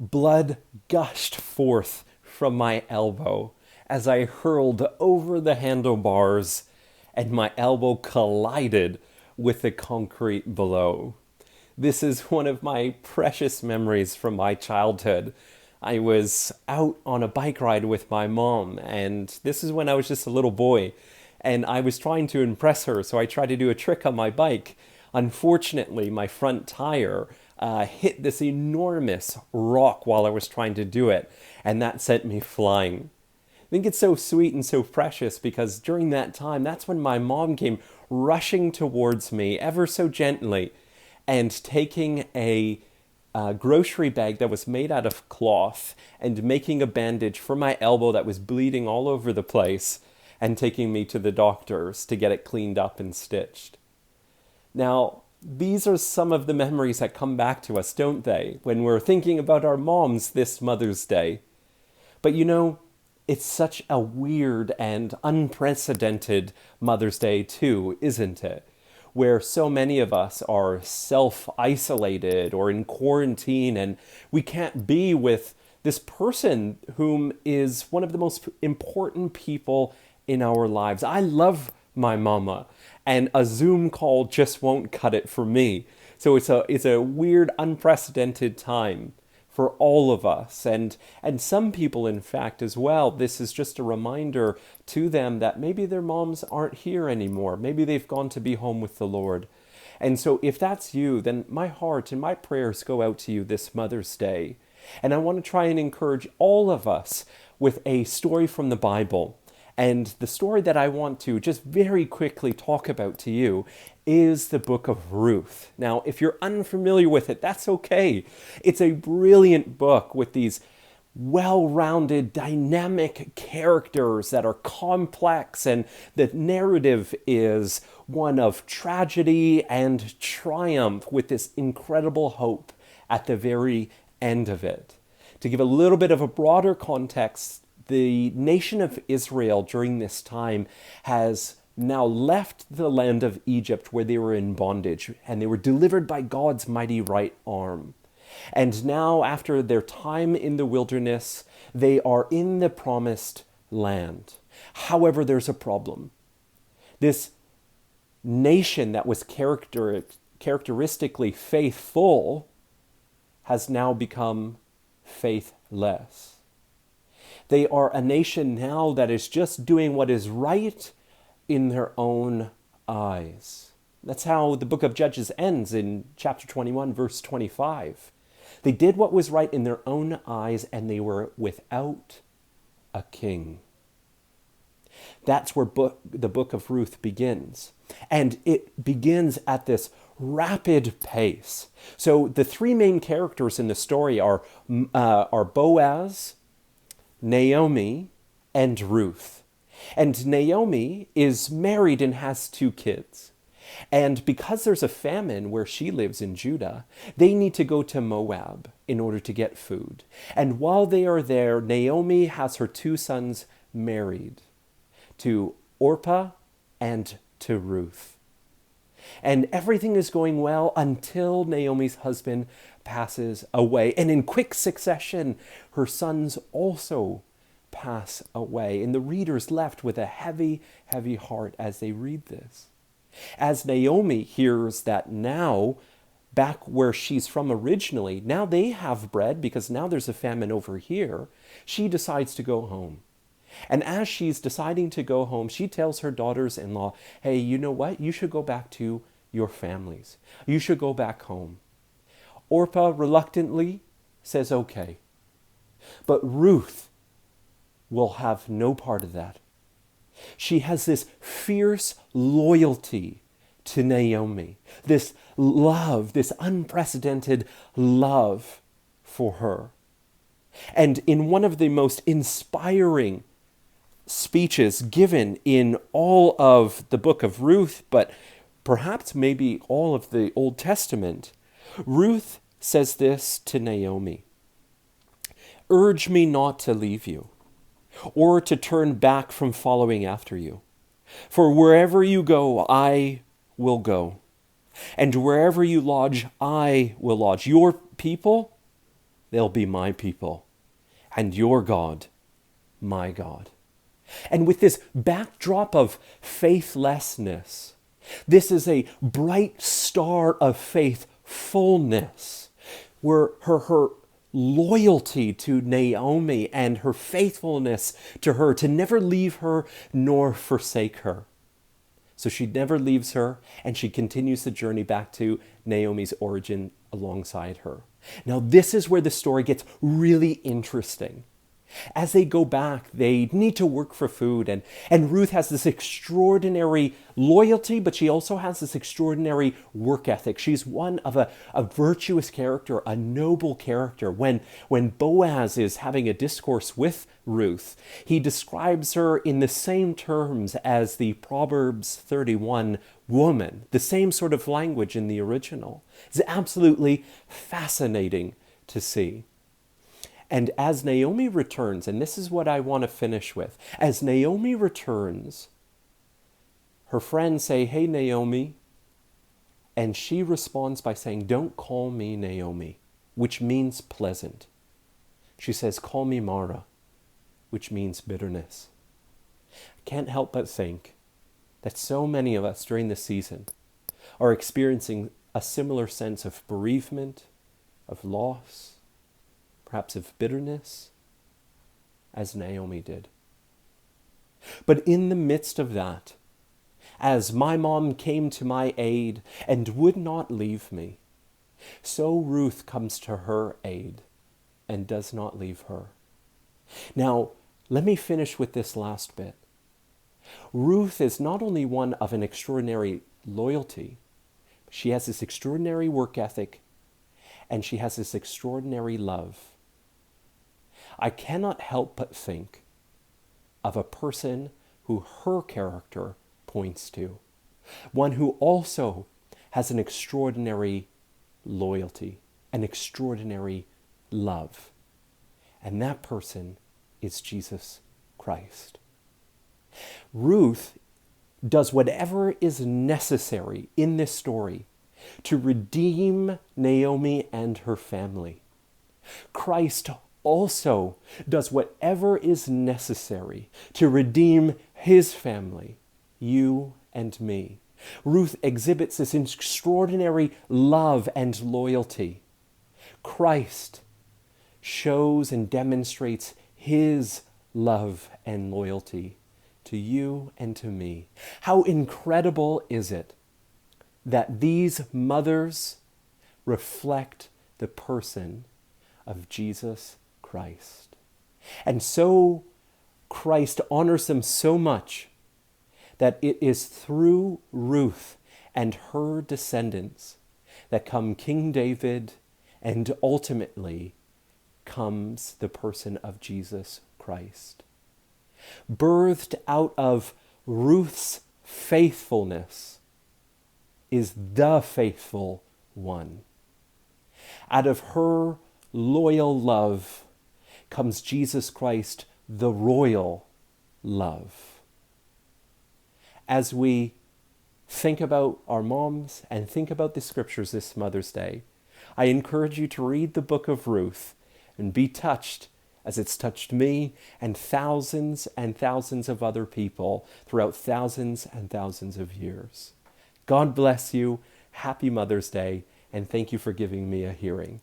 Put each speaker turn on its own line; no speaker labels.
Blood gushed forth from my elbow as I hurled over the handlebars, and my elbow collided with the concrete below. This is one of my precious memories from my childhood. I was out on a bike ride with my mom, and this is when I was just a little boy, and I was trying to impress her, so I tried to do a trick on my bike. Unfortunately, my front tire hit this enormous rock while I was trying to do it, and that sent me flying. I think it's so sweet and so precious because during that time, that's when my mom came rushing towards me ever so gently and taking a grocery bag that was made out of cloth and making a bandage for my elbow that was bleeding all over the place and taking me to the doctors to get it cleaned up and stitched. Now, these are some of the memories that come back to us, don't they, when we're thinking about our moms this Mother's Day. But you know, it's such a weird and unprecedented Mother's Day too, isn't it? Where so many of us are self-isolated or in quarantine, and we can't be with this person whom is one of the most important people in our lives. I love my mama, and a Zoom call just won't cut it for me. So it's a weird, unprecedented time for all of us, and some people, in fact, as well. This is just a reminder to them that maybe their moms aren't here anymore. Maybe they've gone to be home with the Lord. And so if that's you, then my heart and my prayers go out to you this Mother's Day. And I want to try and encourage all of us with a story from the Bible. And the story that I want to just very quickly talk about to you is the Book of Ruth. Now, if you're unfamiliar with it, that's okay. It's a brilliant book with these well-rounded, dynamic characters that are complex, and the narrative is one of tragedy and triumph with this incredible hope at the very end of it. To give a little bit of a broader context, the nation of Israel during this time has now left the land of Egypt where they were in bondage, and they were delivered by God's mighty right arm. And now, after their time in the wilderness, they are in the promised land. However, there's a problem. This nation that was characteristically faithful has now become faithless. They are a nation now that is just doing what is right in their own eyes. That's how the book of Judges ends in chapter 21, verse 25. They did what was right in their own eyes, and they were without a king. That's where the book of Ruth begins. And it begins at this rapid pace. So the three main characters in the story are Boaz, Naomi, and Ruth. And Naomi is married and has 2 kids. And because there's a famine where she lives in Judah, they need to go to Moab in order to get food. And while they are there, Naomi has her 2 sons married to Orpah and to Ruth. And everything is going well until Naomi's husband passes away. And in quick succession, her sons also pass away. And the reader's left with a heavy, heavy heart as they read this. As Naomi hears that now, back where she's from originally, now they have bread because now there's a famine over here, she decides to go home. And as she's deciding to go home, she tells her daughters-in-law, hey, you know what? You should go back to your families. You should go back home. Orpah reluctantly says, okay. But Ruth will have no part of that. She has this fierce loyalty to Naomi, this love, this unprecedented love for her. And in one of the most inspiring speeches given in all of the book of Ruth, but perhaps maybe all of the Old Testament, Ruth says this to Naomi: urge me not to leave you, or to turn back from following after you. For wherever you go, I will go. And wherever you lodge, I will lodge. Your people they'll be my people, and your God, my God. And with this backdrop of faithlessness, this is a bright star of faithfulness, where her loyalty to Naomi and her faithfulness to her, to never leave her nor forsake her. So she never leaves her, and she continues the journey back to Naomi's origin alongside her. Now, this is where the story gets really interesting. As they go back, they need to work for food, and Ruth has this extraordinary loyalty, but she also has this extraordinary work ethic. She's one of a virtuous character, a noble character. When Boaz is having a discourse with Ruth, he describes her in the same terms as the Proverbs 31 woman, the same sort of language in the original. It's absolutely fascinating to see. And as Naomi returns, and this is what I want to finish with, as Naomi returns, her friends say, "Hey, Naomi," and she responds by saying, "Don't call me Naomi," which means pleasant. She says, "Call me Mara," which means bitterness. I can't help but think that so many of us during this season are experiencing a similar sense of bereavement, of loss, perhaps of bitterness, as Naomi did. But in the midst of that, as my mom came to my aid and would not leave me, so Ruth comes to her aid and does not leave her. Now, let me finish with this last bit. Ruth is not only one of an extraordinary loyalty, she has this extraordinary work ethic, and she has this extraordinary love. I cannot help but think of a person who her character points to, one who also has an extraordinary loyalty, an extraordinary love. And that person is Jesus Christ. Ruth does whatever is necessary in this story to redeem Naomi and her family. Christ also does whatever is necessary to redeem his family, you and me. Ruth exhibits this extraordinary love and loyalty. Christ shows and demonstrates his love and loyalty to you and to me. How incredible is it that these mothers reflect the person of Jesus Christ. And so Christ honors them so much that it is through Ruth and her descendants that come King David, and ultimately comes the person of Jesus Christ. Birthed out of Ruth's faithfulness is the faithful one. Out of her loyal love comes Jesus Christ, the royal love. As we think about our moms and think about the scriptures this Mother's Day, I encourage you to read the Book of Ruth and be touched as it's touched me and thousands of other people throughout thousands and thousands of years. God bless you. Happy Mother's Day, and thank you for giving me a hearing.